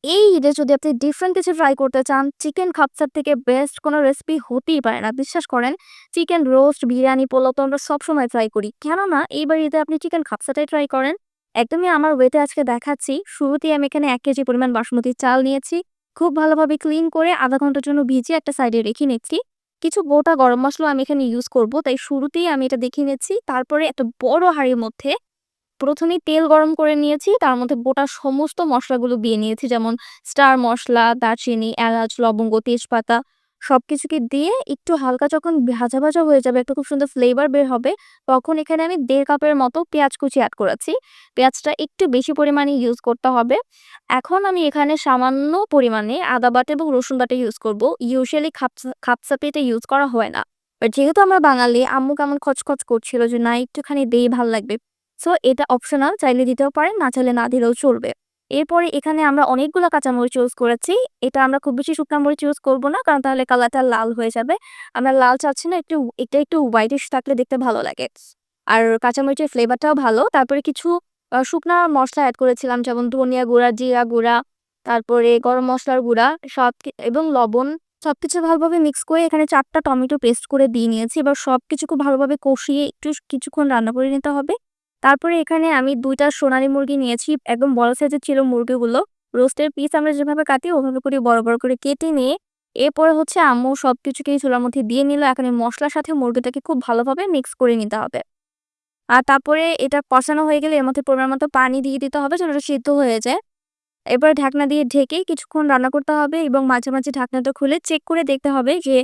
এই ঈদে যদি আপনি ডিফারেন্ট কিছু ট্রাই করতে চান, চিকেন খাপসার থেকে বেস্ট কোনো রেসিপি হতেই পারে না। বিশ্বাস করেন, চিকেন রোস্ট, বিরিয়ানি, পোলাও তো আমরা সবসময় ট্রাই করি। কেননা এইবার ঈদে আপনি চিকেন খাপসাটাই ট্রাই করেন। একদমই আমার ওয়েতে আজকে দেখাচ্ছি। শুরুতেই আমি এখানে ১ কেজি পরিমাণ বাসমতি চাল নিয়েছি। খুব ভালোভাবে ক্লিন করে ০.৫ ঘন্টার জন্য ভিজিয়ে একটা সাইডে রেখে নিচ্ছি। কিছু গোটা গরম মসলা আমি এখানে ইউজ করব। তাই শুরুতেই আমি এটা দেখে নিচ্ছি। তারপরে একটা বড় হাঁড়ির মধ্যে ১ম এই তেল গরম করে নিয়েছি। তার মধ্যে গোটা সমস্ত মসলাগুলো দিয়ে নিয়েছি। যেমন স্টার মসলা, দারচিনি, এলাচ, লবঙ্গ, তেজপাতা সবকিছুকে দিয়ে একটু হালকা যখন ভাজা, ভাজা হয়ে যাবে, একটা খুব সুন্দর ফ্লেভার বের হবে, তখন এখানে আমি ১.৫ কাপের মতো পেঁয়াজ কুচি এড করেছি। পেঁয়াজটা একটু বেশি পরিমাণে ইউজ করতে হবে। এখন আমি এখানে সামান্য পরিমাণে আদা বাটা এবং রসুন বাটা ইউজ করব। ইউজুয়ালি খাপসাতে এটা ইউজ করা হয় না। বাট যেহেতু আমরা বাঙালি, আম্মু কেমন খচখচ করছিল যে, "না, একটুখানি দেই, ভাল লাগবে।" সো এটা অপশনাল, চাইলে দিতেও পারেন, না চাইলে না দিলেও চলবে। এরপরে এখানে আমরা অনেকগুলা কাঁচামরিচ ইউজ করেছি। এটা আমরা খুব বেশি শুকনা মরিচ ইউজ করব না, কারণ তাহলে কালারটা লাল হয়ে যাবে। আমরা লাল চাচ্ছি না, এটা একটু হোয়াইটিশ থাকলে দেখতে ভালো লাগে। আর কাঁচামরিচের ফ্লেভারটাও ভালো। তারপরে কিছু শুকনা মসলা এড করেছিলাম, যেমন ধনিয়া গুঁড়া, জিরা গুঁড়া, তারপরে গরম মসলার গুঁড়া এবং লবণ। সবকিছু ভালোভাবে মিক্স করে এখানে ৪ টা টমেটো পেস্ট করে দিয়ে নিয়েছি। এবার সবকিছু খুব ভালোভাবে কষিয়ে একটু কিছুক্ষণ রান্না করে নিতে হবে। তারপরে এখানে আমি ২ টা সোনালী মুরগি নিয়েছি। একদম বড় সাইজের ছিল মুরগিগুলো। রোস্টের পিস আমরা যেভাবে কাটি ওভাবে করে বড়, বড় করে কেটে নিয়ে এরপরে হচ্ছে আম্মু সবকিছুকেই চুলার মধ্যে দিয়ে নিল। এখন এই মসলার সাথে মুরগিটাকে খুব ভালোভাবে মিক্স করে নিতে হবে। আর তারপরে এটা কষানো হয়ে গেলে এর মধ্যে পরিমাণ মতো পানি দিয়ে দিতে হবে যেন ওটা সিদ্ধ হয়ে যায়। এবার ঢাকনা দিয়ে ঢেকে কিছুক্ষণ রান্না করতে হবে এবং মাঝে, মাঝে ঢাকনাটা খুলে চেক করে দেখতে হবে যে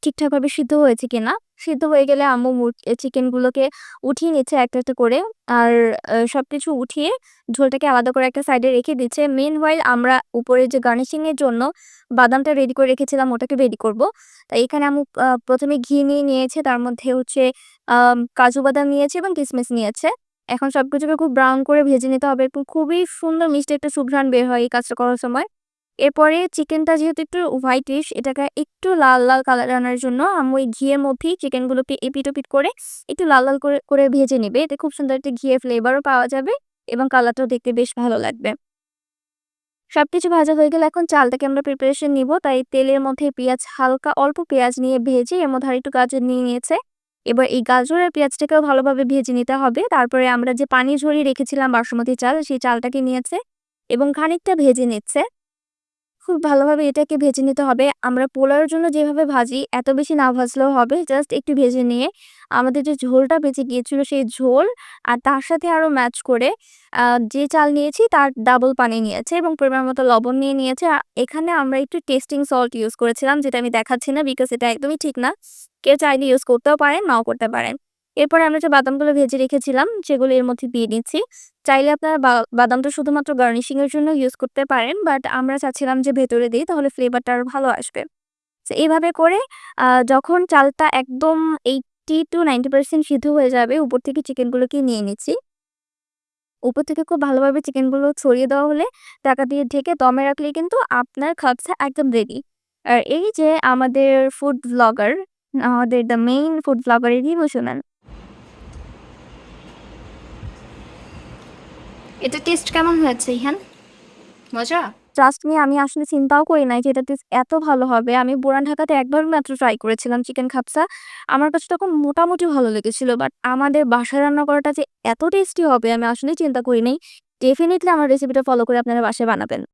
ঠিকঠাকভাবে সিদ্ধ হয়েছে কিনা। সিদ্ধ হয়ে গেলে আম্মু চিকেনগুলোকে উঠিয়ে নিচ্ছে একটা, একটা করে। আর সবকিছু উঠিয়ে ঝোলটাকে আলাদা করে একটা সাইডে রেখে দিচ্ছে। meanwhile আমরা উপরে যে গার্নিশিং এর জন্য বাদামটা রেডি করে রেখেছিলাম, ওটাকে রেডি করব। তাই এখানে আম্মু ১ম এ ঘি নিয়ে নিয়েছে। তার মধ্যে হচ্ছে কাজু বাদাম নিয়েছে এবং কিসমিস নিয়েছে। এখন সবকিছুকে খুব ব্রাউন করে ভেজে নিতে হবে এবং খুবই সুন্দর মিষ্টি একটা সুঘ্রাণ বের হয় এই কাজটা করার সময়। এরপরে চিকেনটা যেহেতু একটু হোয়াইটিশ, এটাকে একটু লাল, লাল কালার আনার জন্য আম্মু এই ঘিয়ের মধ্যেই চিকেনগুলোকে এপিট-ওপিট করে একটু লাল, লাল করে ভেজে নিবে। এতে খুব সুন্দর একটা ঘিয়ের ফ্লেভারও পাওয়া যাবে এবং কালারটাও দেখতে বেশ ভালো লাগবে। সবকিছু ভাজা হয়ে গেলে এখন চালটাকে আমরা প্রিপারেশন নিব। তাই তেলের মধ্যে হালকা অল্প পেঁয়াজ নিয়ে ভেজে এর মধ্যে আরেকটু গাজর নিয়ে নিয়েছে। এবার এই গাজর আর পেঁয়াজটাকেও ভালোভাবে ভেজে নিতে হবে। তারপরে আমরা যে পানি ঝরিয়ে রেখেছিলাম বাসমতি চাল, সেই চালটাকে নিয়েছে এবং খানিকটা ভেজে নিচ্ছে। খুব ভালোভাবে এটাকে ভেজে নিতে হবে। আমরা পোলাওয়ের জন্য যেভাবে ভাজি, এত বেশি না ভাজলেও হবে। জাস্ট একটু ভেজে নিয়ে আমাদের যে ঝোলটা বেঁচে গিয়েছিল, সেই ঝোল আর তার সাথে আরো ম্যাচ করে আ যে চাল নিয়েছি তার ডাবল পানি নিয়েছে এবং পরিমাণ মতো লবণ নিয়ে নিয়েছে। এখানে আমরা একটু টেস্টিং সল্ট ইউজ করেছিলাম, যেটা আমি দেখাচ্ছি না বিকজ এটা একদমই ঠিক না। কেউ চাইলে ইউজ করতেও পারেন, নাও করতে পারেন। এরপরে আমরা যে বাদামগুলো ভেজে রেখেছিলাম, সেগুলো এর মধ্যে দিয়ে দিচ্ছি। চাইলে আপনারা বাদামটা শুধুমাত্র গার্নিশিং এর জন্য ইউজ করতে পারেন। বাট আমরা চাচ্ছিলাম যে ভেতরে দেই, তাহলে ফ্লেভারটা আরো ভালো আসবে। সো এভাবে করে যখন চালটা একদম 80-90% সিদ্ধ হয়ে যাবে, উপর থেকে চিকেনগুলোকে নিয়ে নিচ্ছি। উপর থেকে খুব ভালোভাবে চিকেনগুলো ছড়িয়ে দেওয়া হলে ঢাকা দিয়ে ঢেকে দমে রাখলেই কিন্তু আপনার খাবসা একদম রেডি। আর এই যে আমাদের ফুড ব্লগার, আমাদের দ্য মেইন ফুড ব্লগারের রিভিউ শোনান। এটা টেস্ট কেমন হয়েছে ইহান? মজা? ট্রাস্ট মি, আমি আসলে চিন্তাও করি নাই যে এটা টেস্ট এত ভালো হবে। আমি পুরান ঢাকাতে একবার মাত্র ট্রাই করেছিলাম চিকেন খাপসা। আমার কাছে তখন মোটামুটি ভালো লেগেছিল। বাট আমাদের বাসায় রান্না করাটা যে এত টেস্টি হবে আমি আসলেই চিন্তা করি নাই। ডেফিনিটলি আমার রেসিপিটা ফলো করে আপনারা বাসায় বানাবেন।